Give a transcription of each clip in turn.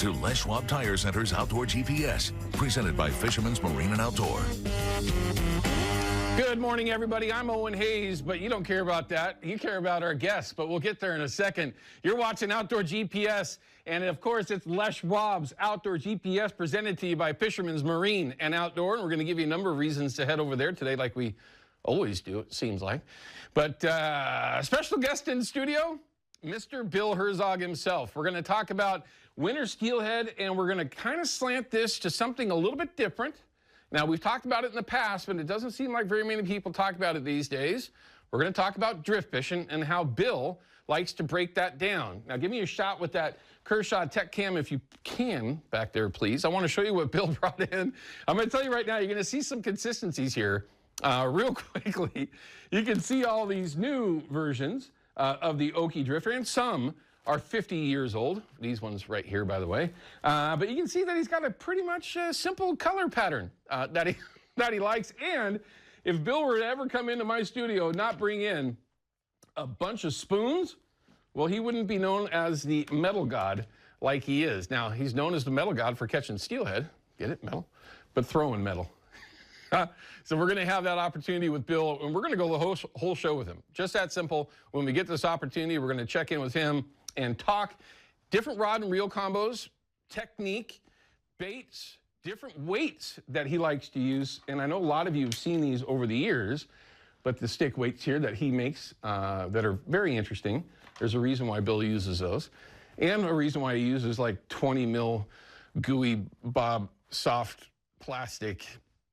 to Les Schwab Tire Center's Outdoor GPS, presented by Fisherman's Marine and Outdoor. Good morning, everybody. I'm Owen Hayes, but you don't care about that. You care about our guests, but we'll get there in a second. You're watching Outdoor GPS, and of course, it's Les Schwab's Outdoor GPS presented to you by Fisherman's Marine and Outdoor, and we're going to give you a number of reasons to head over there today, like we always do, it seems like. But special guest in studio, Mr. Bill Herzog himself. We're going to talk about winter steelhead, and we're going to kind of slant this to something a little bit different. Now, we've talked about it in the past, but it doesn't seem like very many people talk about it these days. We're going to talk about drift fishing and how Bill likes to break that down. Now, give me a shot with that Kershaw Tech Cam if you can, back there, please. I want to show you what Bill brought in. I'm going to tell you right now, you're going to see some consistencies here real quickly. You can see all these new versions of the Okie drifter, and some are 50 years old. These ones right here, by the way. But you can see that he's got a pretty much simple color pattern that he likes. And if Bill were to ever come into my studio and not bring in a bunch of spoons, well, he wouldn't be known as the metal god like he is. Now, he's known as the metal god for catching steelhead. Get it? Metal? But throwing metal. So we're going to have that opportunity with Bill, and we're going to go the whole show with him. Just that simple. When we get this opportunity, we're going to check in with him and talk different rod and reel combos, technique, baits, different weights that he likes to use. And I know a lot of you have seen these over the years, but the stick weights here that he makes that are very interesting. There's a reason why Bill uses those, and a reason why he uses like 20 mil gooey bob soft plastic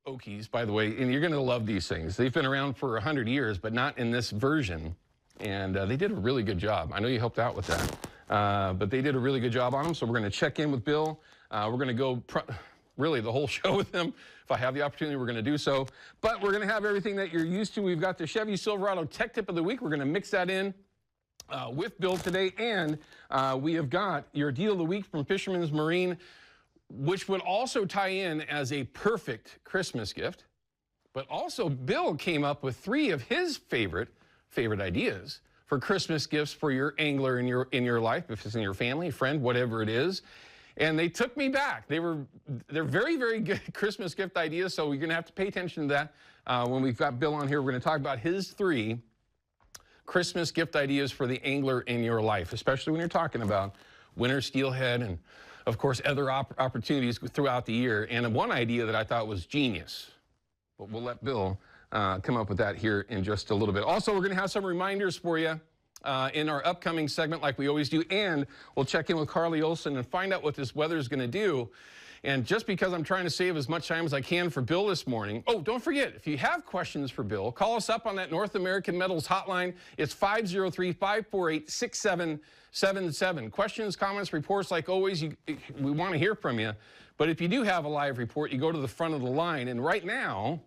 Okies, by the way, and you're going to love these things. They've been around for 100 years, but not in this version, and they did a really good job. I know you helped out with that, but they did a really good job on them, so we're going to check in with Bill. We're going to go really the whole show with him. If I have the opportunity, we're going to do so, but we're going to have everything that you're used to. We've got the Chevy Silverado Tech Tip of the Week. We're going to mix that in with Bill today, and we have got your Deal of the Week from Fisherman's Marine, which would also tie in as a perfect Christmas gift. But also, Bill came up with 3 of his favorite ideas for Christmas gifts for your angler in your life, if it's in your family, friend, whatever it is. And they took me back. They're very, very good Christmas gift ideas, so you're going to have to pay attention to that. When we've got Bill on here, we're going to talk about his 3 Christmas gift ideas for the angler in your life, especially when you're talking about winter steelhead and, of course, other opportunities throughout the year. And one idea that I thought was genius, but we'll let Bill come up with that here in just a little bit. Also, we're going to have some reminders for you in our upcoming segment like we always do, and we'll check in with Carly Olson and find out what this weather is going to do. And just because I'm trying to save as much time as I can for Bill this morning, oh, don't forget, if you have questions for Bill, call us up on that North American Metals hotline. It's 503-548-6777. Questions, comments, reports, like always, we want to hear from you. But if you do have a live report, you go to the front of the line. And right now,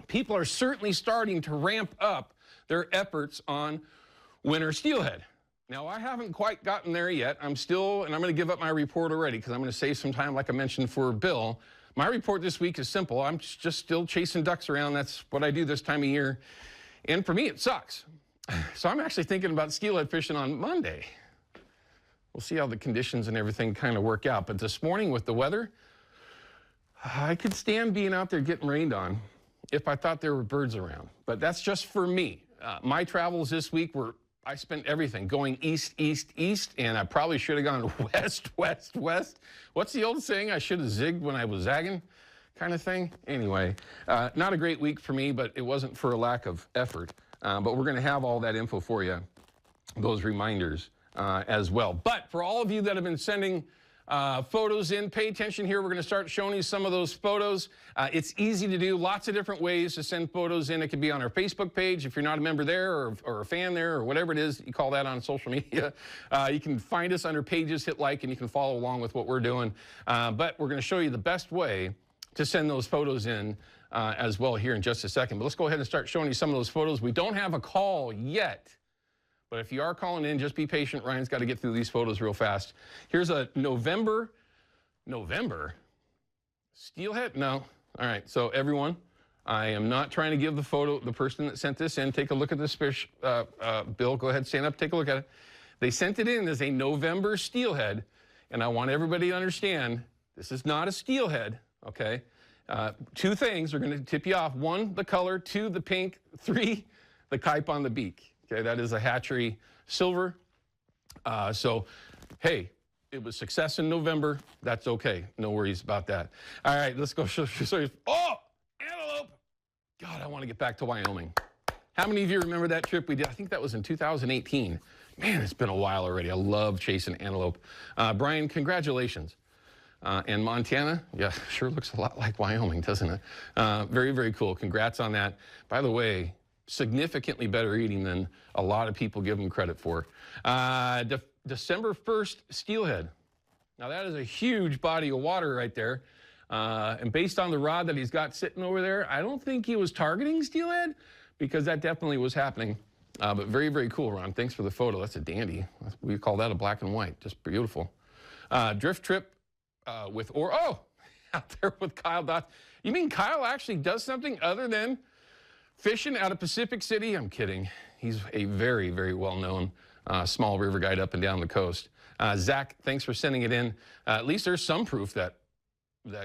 people are certainly starting to ramp up their efforts on winter steelhead. Now, I haven't quite gotten there yet. I'm going to give up my report already because I'm going to save some time, like I mentioned, for Bill. My report this week is simple. I'm just still chasing ducks around. That's what I do this time of year. And for me, it sucks. So I'm actually thinking about steelhead fishing on Monday. We'll see how the conditions and everything kind of work out. But this morning with the weather, I could stand being out there getting rained on if I thought there were birds around. But that's just for me. My travels this week I spent everything going east, east, east, and I probably should have gone west, west, west. What's the old saying? I should have zigged when I was zagging kind of thing. Anyway, not a great week for me, but it wasn't for a lack of effort. But we're going to have all that info for you, those reminders as well. But for all of you that have been sending photos in, pay attention here. We're going to start showing you some of those photos. It's easy to do, lots of different ways to send photos in. It could be on our Facebook page if you're not a member there or a fan there or whatever it is you call that on social media. You can find us under pages, hit like, and you can follow along with what we're doing. But we're going to show you the best way to send those photos in as well here in just a second. But let's go ahead and start showing you some of those photos. We don't have a call yet. But if you are calling in, just be patient. Ryan's got to get through these photos real fast. Here's a November steelhead? No. All right. So everyone, I am not trying to give the photo, the person that sent this in. Take a look at this fish. Bill, go ahead, stand up, take a look at it. They sent it in as a November steelhead, and I want everybody to understand, this is not a steelhead, okay? Two things are going to tip you off. One, the color. Two, the pink. Three, the kype on the beak. Okay, that is a hatchery silver. So, hey, it was success in November. That's okay. No worries about that. All right, let's go. Oh, antelope. God, I want to get back to Wyoming. How many of you remember that trip we did? I think that was in 2018. Man, it's been a while already. I love chasing antelope. Brian, congratulations. And Montana, yeah, sure looks a lot like Wyoming, doesn't it? Very, very cool. Congrats on that. By the way, significantly better eating than a lot of people give them credit for. December 1st, steelhead. Now, that is a huge body of water right there. And based on the rod that he's got sitting over there, I don't think he was targeting steelhead because that definitely was happening. But very, very cool, Ron. Thanks for the photo. That's a dandy. We call that a black and white. Just beautiful. Drift trip. Out there with Kyle Dotz. You mean Kyle actually does something other than fishing out of Pacific City? I'm kidding. He's a very, very well-known small river guide up and down the coast. Zach, thanks for sending it in. At least there's some proof that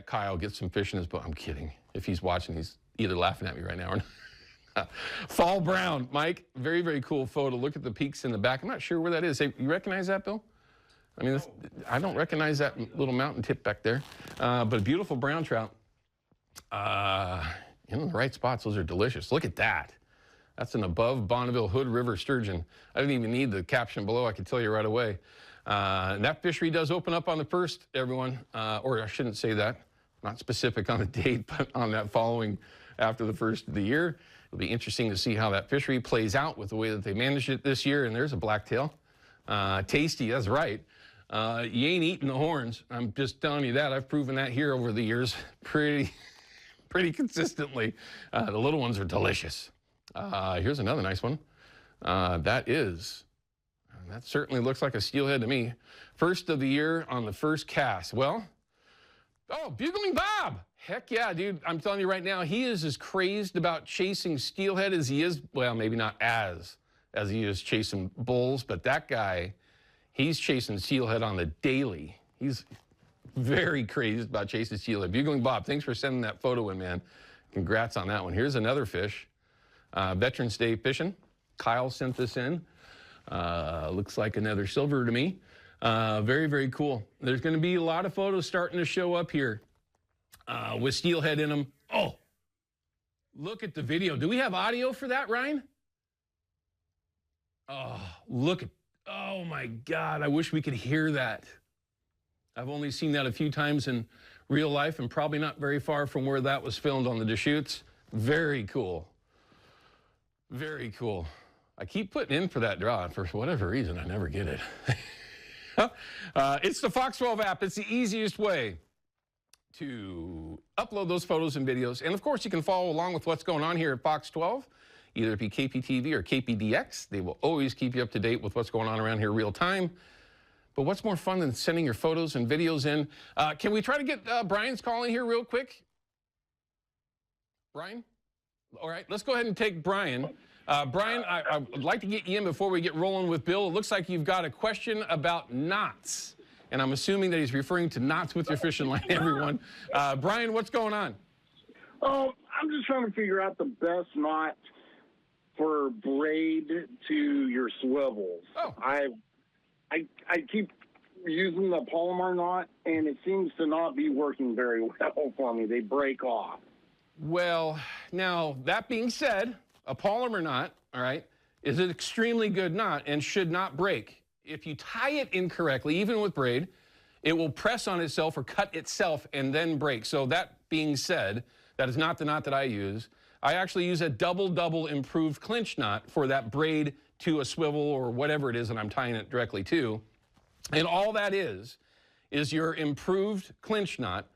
Kyle gets some fish in his boat. I'm kidding. If he's watching, he's either laughing at me right now or not. Fall brown, Mike. Very, very cool photo. Look at the peaks in the back. I'm not sure where that is. Hey, you recognize that, Bill? I mean, I don't recognize that little mountain tip back there, but a beautiful brown trout. In the right spots, those are delicious. Look at that. That's an above Bonneville Hood River sturgeon. I didn't even need the caption below. I can tell you right away. And that fishery does open up on the 1st, everyone. Or I shouldn't say that. Not specific on the date, but on that following after the 1st of the year. It'll be interesting to see how that fishery plays out with the way that they managed it this year. And there's a blacktail. Tasty, that's right. You ain't eating the horns. I'm just telling you that. I've proven that here over the years pretty consistently. The little ones are delicious. Here's another nice one. That certainly looks like a steelhead to me. First of the year on the first cast. Well, Bugling Bob. Heck yeah, dude. I'm telling you right now, he is as crazed about chasing steelhead as he is, well, maybe not as he is chasing bulls, but that guy, he's chasing steelhead on the daily. He's very crazy about chasing steelhead. Bugling Bob, thanks for sending that photo in, man. Congrats on that one. Here's another fish. Veterans Day fishing. Kyle sent this in. Looks like another silver to me. Very, very cool. There's going to be a lot of photos starting to show up here with steelhead in them. Oh, look at the video. Do we have audio for that, Ryan? Oh, look at, oh my God, I wish we could hear that. I've only seen that a few times in real life and probably not very far from where that was filmed on the Deschutes. Very cool. Very cool. I keep putting in for that draw, and for whatever reason, I never get it. It's the Fox 12 app. It's the easiest way to upload those photos and videos. And of course, you can follow along with what's going on here at Fox 12. Either it be KPTV or KPDX. They will always keep you up to date with what's going on around here real time. But what's more fun than sending your photos and videos in? Can we try to get Brian's call in here real quick? Brian? All right, let's go ahead and take Brian. Brian, I would like to get you in before we get rolling with Bill. It looks like you've got a question about knots. And I'm assuming that he's referring to knots with your fishing line, everyone. Brian, what's going on? Oh, I'm just trying to figure out the best knot for braid to your swivels. Oh. I keep using the polymer knot, and it seems to not be working very well for me. They break off. Well, now, that being said, a polymer knot, all right, is an extremely good knot and should not break. If you tie it incorrectly, even with braid, it will press on itself or cut itself and then break. So that being said, that is not the knot that I use. I actually use a double improved clinch knot for that braid to a swivel or whatever it is that I'm tying it directly to. And all that is your improved clinch knot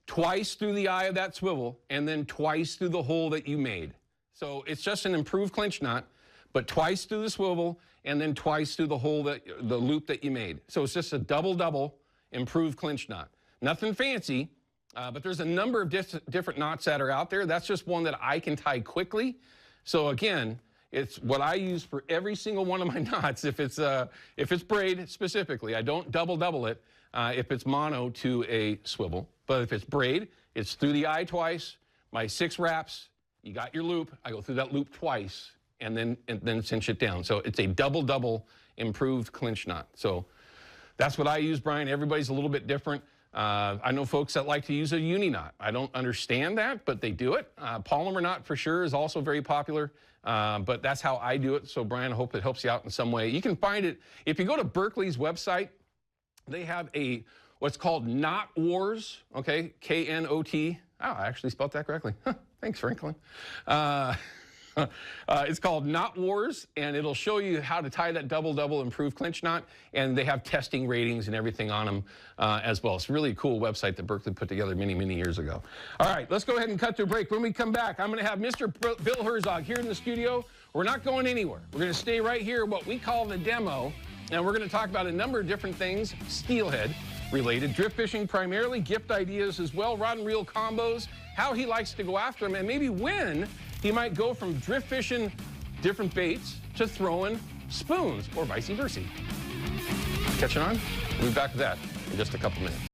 twice through the eye of that swivel and then twice through the hole that you made. So it's just an improved clinch knot, but twice through the swivel and then twice through the hole, the loop that you made. So it's just a double improved clinch knot. Nothing fancy, but there's a number of different knots that are out there. That's just one that I can tie quickly. So again, It's what I use for every single one of my knots. If it's braid specifically, I don't double it if it's mono to a swivel. But if it's braid, it's through the eye twice. My 6 wraps, you got your loop. I go through that loop twice and then cinch it down. So it's a double improved clinch knot. So that's what I use, Brian. Everybody's a little bit different. I know folks that like to use a uni knot. I don't understand that, but they do it. Polymer knot for sure is also very popular, but that's how I do it. So Brian, I hope it helps you out in some way. You can find it, if you go to Berkeley's website, they have what's called Knot Wars, okay, K-N-O-T. Oh, I actually spelled that correctly. Thanks, Franklin. It's called Knot Wars, and it'll show you how to tie that double improved clinch knot, and they have testing ratings and everything on them as well. It's a really cool website that Berkeley put together many years ago. All right, let's go ahead and cut to a break. When we come back, I'm going to have Mr. Bill Herzog here in the studio. We're not going anywhere. We're going to stay right here, what we call the demo, and we're going to talk about a number of different things, steelhead related, drift fishing primarily, gift ideas as well, rod and reel combos, how he likes to go after them, and maybe when he might go from drift fishing different baits to throwing spoons or vice versa. Catching on? We'll be back with that in just a couple minutes.